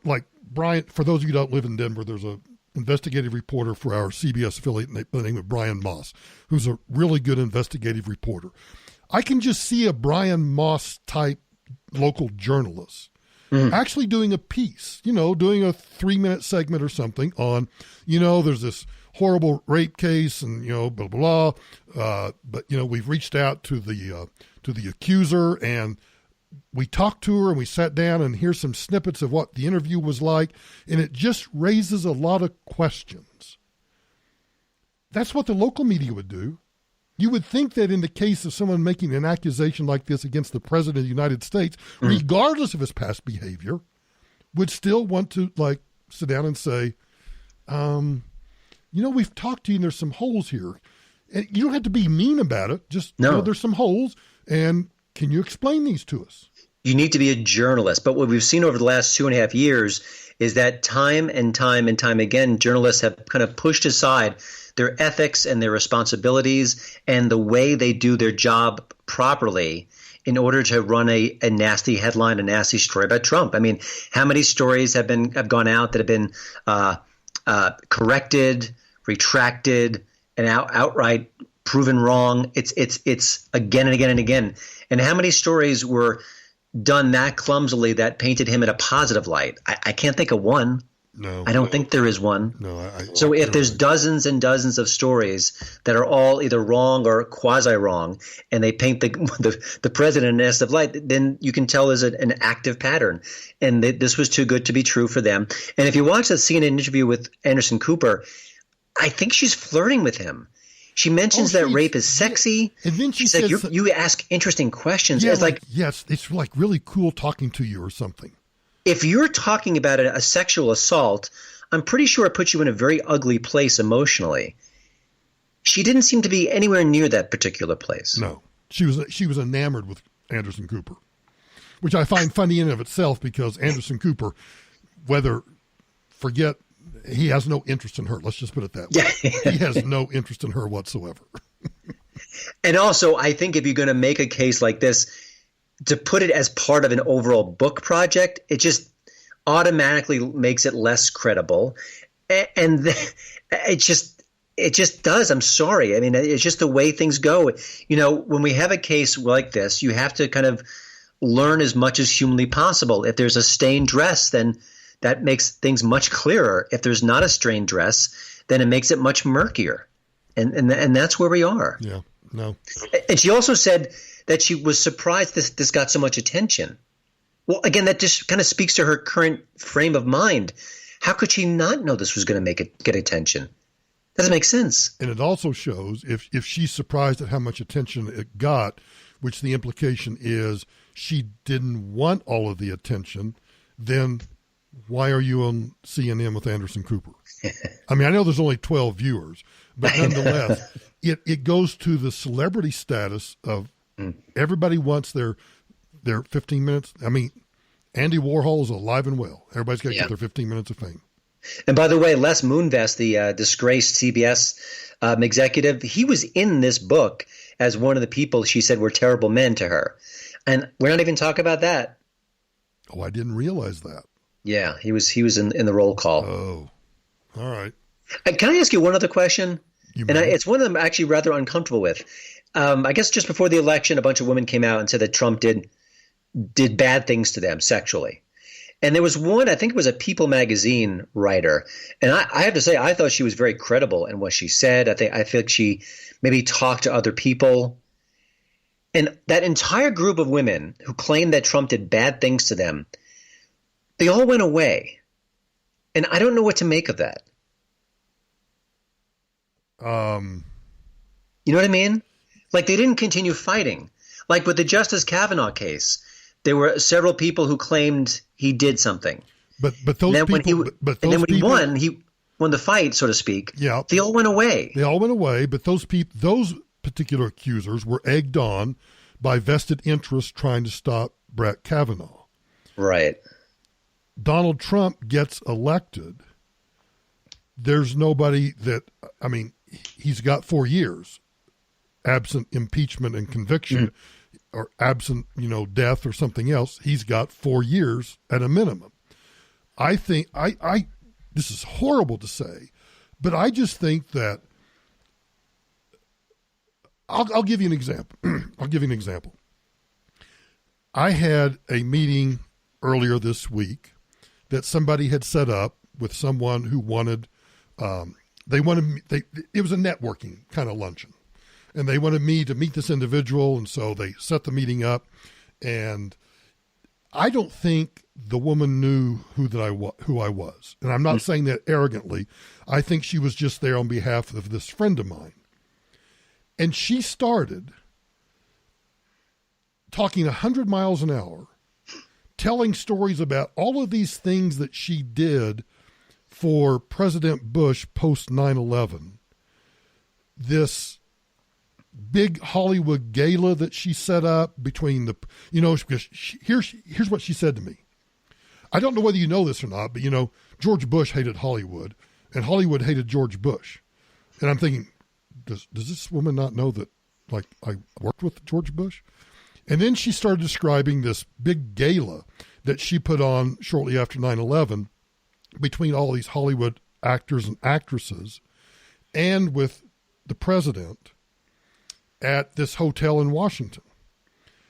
Brian. For those of you who don't live in Denver, there's a investigative reporter for our CBS affiliate by the name of Brian Moss, who's a really good investigative reporter. I can just see a Brian Moss type local journalist actually doing a piece, doing a 3-minute segment or something on, there's this horrible rape case and, blah, blah, blah. But, we've reached out to the accuser and we talked to her and we sat down and here's some snippets of what the interview was like. And it just raises a lot of questions. That's what the local media would do. You would think that in the case of someone making an accusation like this against the president of the United States, regardless of his past behavior, would still want to sit down and say, we've talked to you and there's some holes here. And you don't have to be mean about it. Just, there's some holes. And can you explain these to us? You need to be a journalist. But what we've seen over the last 2.5 years is that time and time and time again, journalists have kind of pushed aside their ethics and their responsibilities and the way they do their job properly in order to run a nasty headline, a nasty story about Trump. I mean, how many stories have gone out that have been corrected, retracted, and outright proven wrong? It's again and again and again. And how many stories were done that clumsily that painted him in a positive light? I can't think of one. No, I don't think there is one. No. So if there's dozens and dozens of stories that are all either wrong or quasi-wrong, and they paint the president in a negative light, then you can tell there's an active pattern. And this was too good to be true for them. And if you watch the CNN interview with Anderson Cooper, I think she's flirting with him. She mentions that rape is sexy. And then she said, says, you ask interesting questions. Yeah, it's yes, it's like really cool talking to you or something. If you're talking about a sexual assault, I'm pretty sure it puts you in a very ugly place emotionally. She didn't seem to be anywhere near that particular place. No, she was enamored with Anderson Cooper, which I find funny in and of itself because Anderson Cooper, he has no interest in her. Let's just put it that way. Yeah. He has no interest in her whatsoever. And also, I think if you're going to make a case like this, to put it as part of an overall book project, it just automatically makes it less credible. And it just does. I'm sorry. I mean, it's just the way things go. When we have a case like this, you have to kind of learn as much as humanly possible. If there's a stained dress, then that makes things much clearer. If there's not a stained dress, then it makes it much murkier. And that's where we are. Yeah. No. And she also said that she was surprised this got so much attention. Well, again, that just kind of speaks to her current frame of mind. How could she not know this was going to get attention? Doesn't make sense. And it also shows if she's surprised at how much attention it got, which the implication is she didn't want all of the attention, then why are you on CNN with Anderson Cooper? I mean, I know there's only 12 viewers, but nonetheless, it goes to the celebrity status of everybody wants their 15 minutes. I mean, Andy Warhol is alive and well. Everybody's got to get their 15 minutes of fame. And by the way, Les Moonves, the disgraced CBS executive, he was in this book as one of the people she said were terrible men to her. And we're not even talking about that. Oh, I didn't realize that. Yeah, he was in the roll call. Oh, all right. Can I ask you one other question? It's one that I'm actually rather uncomfortable with. I guess just before the election, a bunch of women came out and said that Trump did bad things to them sexually. And there was one, I think it was a People magazine writer. And I have to say, I thought she was very credible in what she said. I feel like she maybe talked to other people. And that entire group of women who claimed that Trump did bad things to them, they all went away. And I don't know what to make of that. You know what I mean? Like, they didn't continue fighting. Like with the Justice Kavanaugh case, there were several people who claimed he did something. But those people, when he won the fight, so to speak. Yeah, they all went away. They all went away. But those particular accusers were egged on by vested interests trying to stop Brett Kavanaugh. Right. Donald Trump gets elected. There's nobody that, I mean, he's got 4 years, absent impeachment and conviction, or absent, death or something else. He's got 4 years at a minimum. I think this is horrible to say, but I just think that I'll give you an example. I had a meeting earlier this week that somebody had set up with someone who wanted, it was a networking kind of luncheon, and they wanted me to meet this individual. And so they set the meeting up, and I don't think the woman knew who I was. And I'm not saying that arrogantly. I think she was just there on behalf of this friend of mine. And she started talking 100 miles an hour, telling stories about all of these things that she did for President Bush post 9/11. This big Hollywood gala that she set up between here's what she said to me. I don't know whether you know this or not, but George Bush hated Hollywood and Hollywood hated George Bush. And I'm thinking, does this woman not know that, like, I worked with George Bush? And then she started describing this big gala that she put on shortly after 9/11 between all these Hollywood actors and actresses and with the president at this hotel in Washington.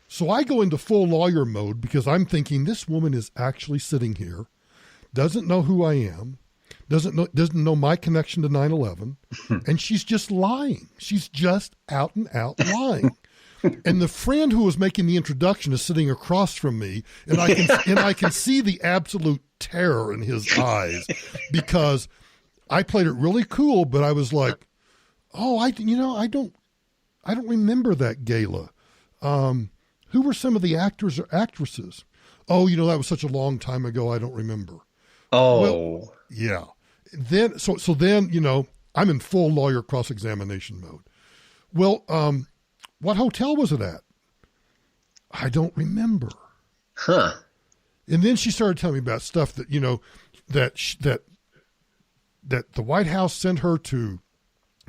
So I go into full lawyer mode because I'm thinking this woman is actually sitting here, doesn't know who I am, doesn't know my connection to 9/11, and she's just lying. She's just out and out lying. And the friend who was making the introduction is sitting across from me, and I can see the absolute terror in his eyes because I played it really cool, but I was like, "Oh, I don't remember that gala. Who were some of the actors or actresses? Oh, that was such a long time ago. I don't remember." Oh, well, yeah. Then I'm in full lawyer cross-examination mode. Well, what hotel was it at? I don't remember. Huh. And then she started telling me about stuff that, that the White House sent her to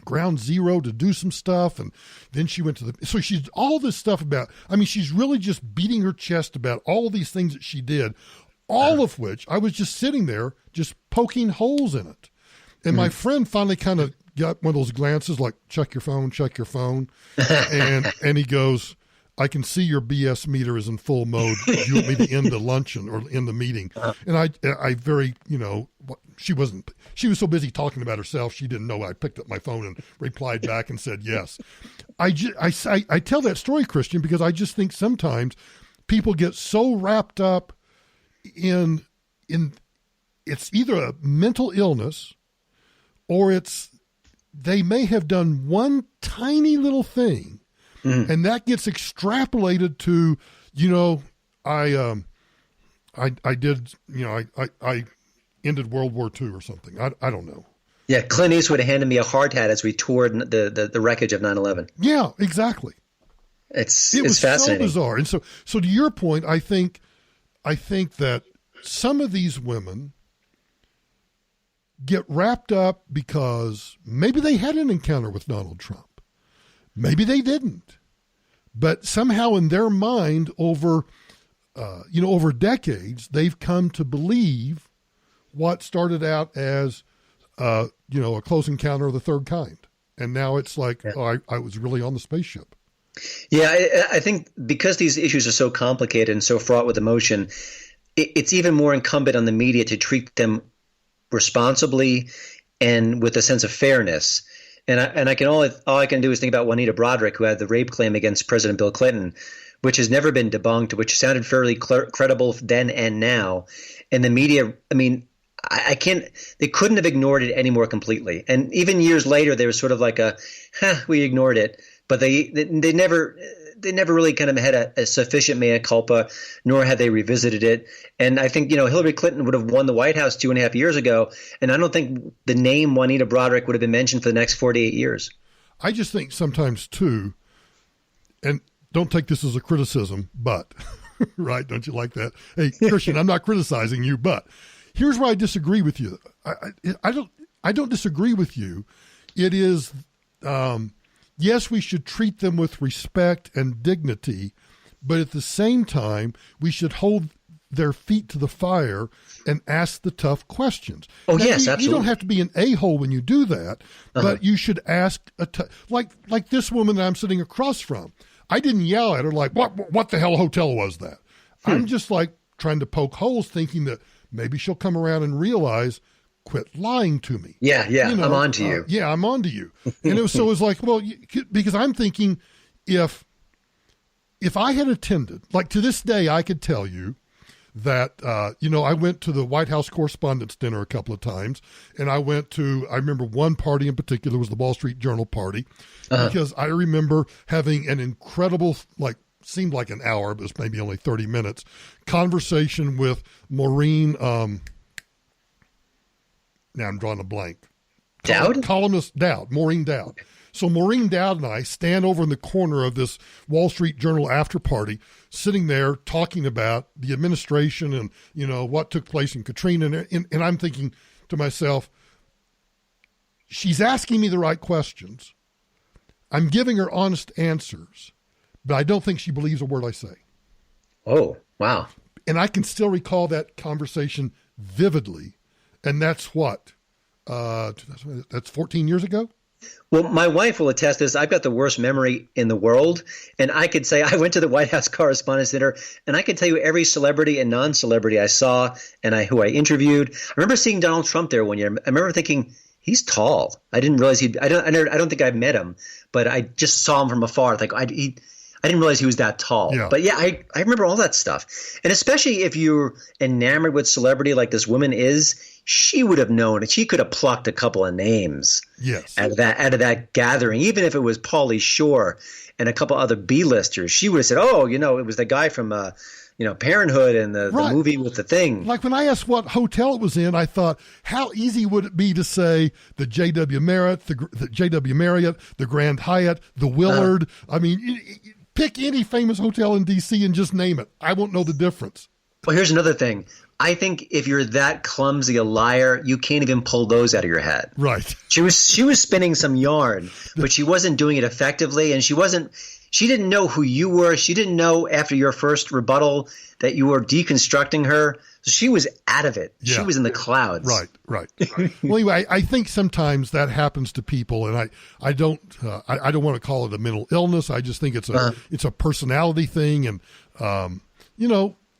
Ground Zero to do some stuff. And then she went to so she's all this stuff about, she's really just beating her chest about all of these things that she did, all of which I was just sitting there, just poking holes in it. And my friend finally kind of got one of those glances like, check your phone. And he goes, I can see your BS meter is in full mode. You want me to end the luncheon or end the meeting? And I very, she was so busy talking about herself, she didn't know I picked up my phone and replied back and said yes. I tell that story, Christian, because I just think sometimes people get so wrapped up in it's either a mental illness or they may have done one tiny little thing, and that gets extrapolated to, I ended World War II or something. I don't know. Yeah, Clint Eastwood handed me a hard hat as we toured the wreckage of 9/11. Yeah, exactly. It was fascinating. So bizarre. And so to your point, I think that some of these women get wrapped up because maybe they had an encounter with Donald Trump. Maybe they didn't. But somehow in their mind over decades, they've come to believe what started out as, a close encounter of the third kind. And now it's like, I was really on the spaceship. Yeah, I think because these issues are so complicated and so fraught with emotion, it's even more incumbent on the media to treat them responsibly and with a sense of fairness. And all I can do is think about Juanita Broaddrick, who had the rape claim against President Bill Clinton, which has never been debunked, which sounded fairly credible then and now. And the media, they couldn't have ignored it any more completely. And even years later, there was sort of like we ignored it, but they never really kind of had a sufficient mea culpa, nor had they revisited it. And I think, Hillary Clinton would have won the White House 2.5 years ago. And I don't think the name Juanita Broaddrick would have been mentioned for the next 48 years. I just think sometimes too, and don't take this as a criticism, but right. Don't you like that? Hey, Christian, I'm not criticizing you, but here's where I disagree with you. I don't disagree with you. It is, yes, we should treat them with respect and dignity, but at the same time, we should hold their feet to the fire and ask the tough questions. Oh, now, yes, absolutely. You don't have to be an a-hole when you do that, but you should ask like this woman that I'm sitting across from. I didn't yell at her like, what the hell hotel was that? I'm just like trying to poke holes, thinking that maybe she'll come around and realize, quit lying to me. Yeah, I'm on to you. Yeah, I'm on to you. And it was like, well, because I'm thinking if I had attended, like to this day, I could tell you that, I went to the White House Correspondents' Dinner a couple of times, and I remember one party in particular was the Wall Street Journal party, because I remember having an incredible, seemed like an hour, but it was maybe only 30 minutes, conversation with Maureen, now I'm drawing a blank. Dowd? Columnist Dowd, Maureen Dowd. So Maureen Dowd and I stand over in the corner of this Wall Street Journal after party, sitting there talking about the administration and, what took place in Katrina. And I'm thinking to myself, she's asking me the right questions. I'm giving her honest answers, but I don't think she believes a word I say. Oh, wow. And I can still recall that conversation vividly. And that's what? That's 14 years ago? Well, my wife will attest this. I've got the worst memory in the world. And I could say I went to the White House Correspondents' Dinner, and I could tell you every celebrity and non-celebrity I saw and who I interviewed. I remember seeing Donald Trump there one year. I remember thinking, he's tall. I didn't realize I don't think I've met him, but I just saw him from afar. I didn't realize he was that tall. Yeah. But yeah, I remember all that stuff. And especially if you're enamored with celebrity like this woman is, she would have known it. She could have plucked a couple of names out of that gathering, even if it was Pauly Shore and a couple other B-listers. She would have said, "Oh, it was the guy from Parenthood and the movie with the thing." Like when I asked what hotel it was in, I thought, how easy would it be to say the J.W. Marriott, the J.W. Marriott, the Grand Hyatt, the Willard? I mean, pick any famous hotel in D.C. and just name it. I won't know the difference. Well, here's another thing. I think if you're that clumsy a liar, you can't even pull those out of your head. Right. She was spinning some yarn, but she wasn't doing it effectively, and she wasn't She didn't know who you were. She didn't know after your first rebuttal that you were deconstructing her. So she was out of it. Yeah. She was in the clouds. Right. Well, anyway, I think sometimes that happens to people, and I don't want to call it a mental illness. I just think it's a personality thing, and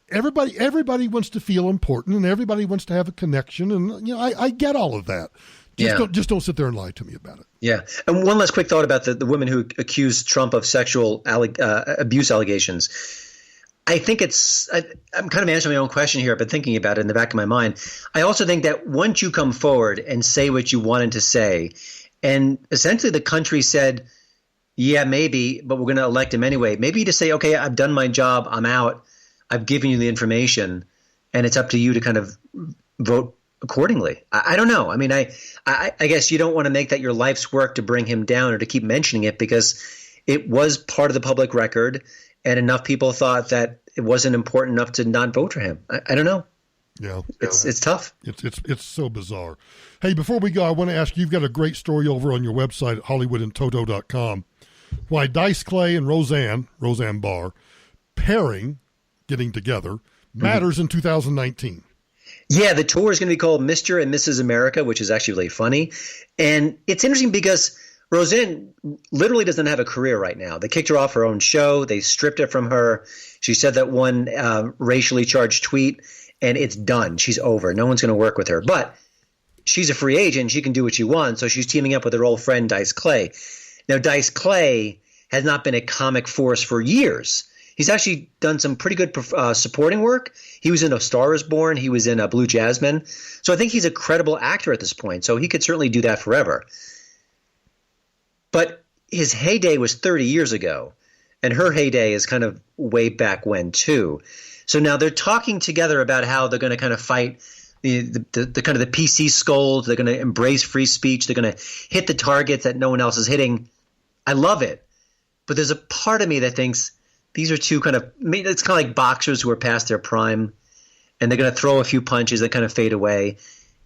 everybody wants to feel important, and everybody wants to have a connection, and I get all of that. Just don't sit there and lie to me about it. Yeah. And one last quick thought about the women who accused Trump of sexual abuse allegations. I think I'm kind of answering my own question here, but thinking about it in the back of my mind. I also think that once you come forward and say what you wanted to say, and essentially the country said, yeah, maybe, but we're going to elect him anyway. Maybe to say, okay, I've done my job. I'm out. I've given you the information, and it's up to you to kind of vote accordingly. I don't know. I mean, I guess you don't want to make that your life's work to bring him down or to keep mentioning it, because it was part of the public record, and enough people thought that it wasn't important enough to not vote for him. I don't know. Yeah, it's tough. It's so bizarre. Hey, before we go, I want to ask you, you've got a great story over on your website at HollywoodandToto.com. Why Dice Clay and Roseanne Barr getting together matters in 2019. Yeah, the tour is going to be called Mr. and Mrs. America, which is actually really funny. And it's interesting because Roseanne literally doesn't have a career right now. They kicked her off her own show. They stripped it from her. She said that one racially charged tweet, and it's done. She's over. No one's going to work with her. But she's a free agent. She can do what she wants. So she's teaming up with her old friend Dice Clay. Now, Dice Clay has not been a comic force for years. He's actually done some pretty good supporting work. He was in A Star Is Born. He was in Blue Jasmine. So I think he's a credible actor at this point. So he could certainly do that forever. But his heyday was 30 years ago, and her heyday is kind of way back when too. So now they're talking together about how they're going to kind of fight the kind of the PC scold. They're going to embrace free speech. They're going to hit the targets that no one else is hitting. I love it. But there's a part of me that thinks these are two it's kind of like boxers who are past their prime, and they're going to throw a few punches that kind of fade away.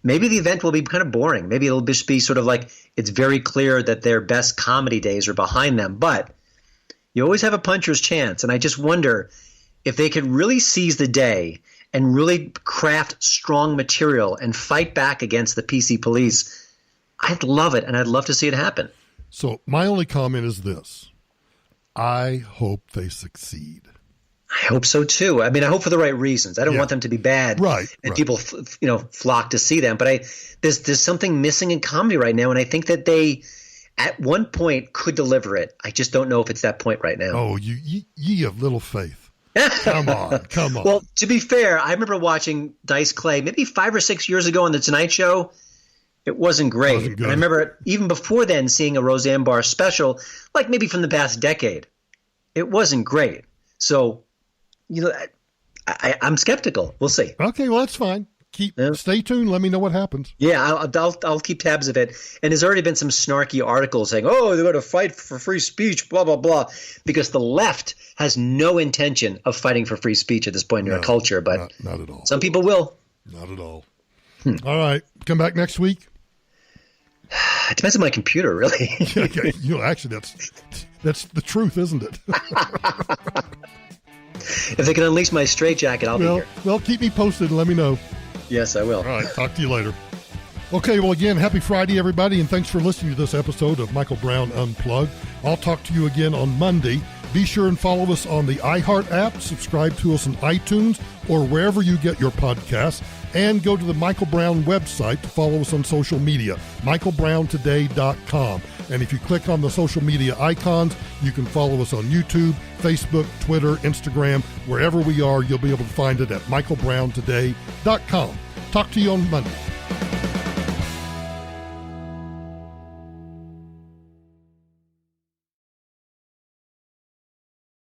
Maybe the event will be kind of boring. Maybe it'll just be sort of like it's very clear that their best comedy days are behind them. But you always have a puncher's chance. And I just wonder if they could really seize the day and really craft strong material and fight back against the PC police. I'd love it, and I'd love to see it happen. So my only comment is this. I hope they succeed. I hope so too. I mean, I hope for the right reasons. I don't want them to be bad, right? And people, flock to see them. But there's something missing in comedy right now, and I think that they, at one point, could deliver it. I just don't know if it's that point right now. Oh, ye have little faith. Come on. Well, to be fair, I remember watching Dice Clay maybe 5 or 6 years ago on the Tonight Show. It wasn't great. And I remember even before then seeing a Roseanne Barr special, like maybe from the past decade. It wasn't great. So, I'm skeptical. We'll see. Okay, well, that's fine. Stay tuned. Let me know what happens. Yeah, I'll keep tabs of it. And there's already been some snarky articles saying, oh, they're going to fight for free speech, blah, blah, blah, because the left has no intention of fighting for free speech at this point in our culture. But not at all. Some people will. Not at all. All right. Come back next week. It depends on my computer, really. Okay. Actually, that's the truth, isn't it? If they can unleash my straitjacket, I'll be here. Well, keep me posted and let me know. Yes, I will. All right. Talk to you later. Okay. Well, again, happy Friday, everybody, and thanks for listening to this episode of Michael Brown Unplugged. I'll talk to you again on Monday. Be sure and follow us on the iHeart app, subscribe to us on iTunes, or wherever you get your podcasts, and go to the Michael Brown website to follow us on social media, michaelbrowntoday.com. And if you click on the social media icons, you can follow us on YouTube, Facebook, Twitter, Instagram. Wherever we are, you'll be able to find it at michaelbrowntoday.com. Talk to you on Monday.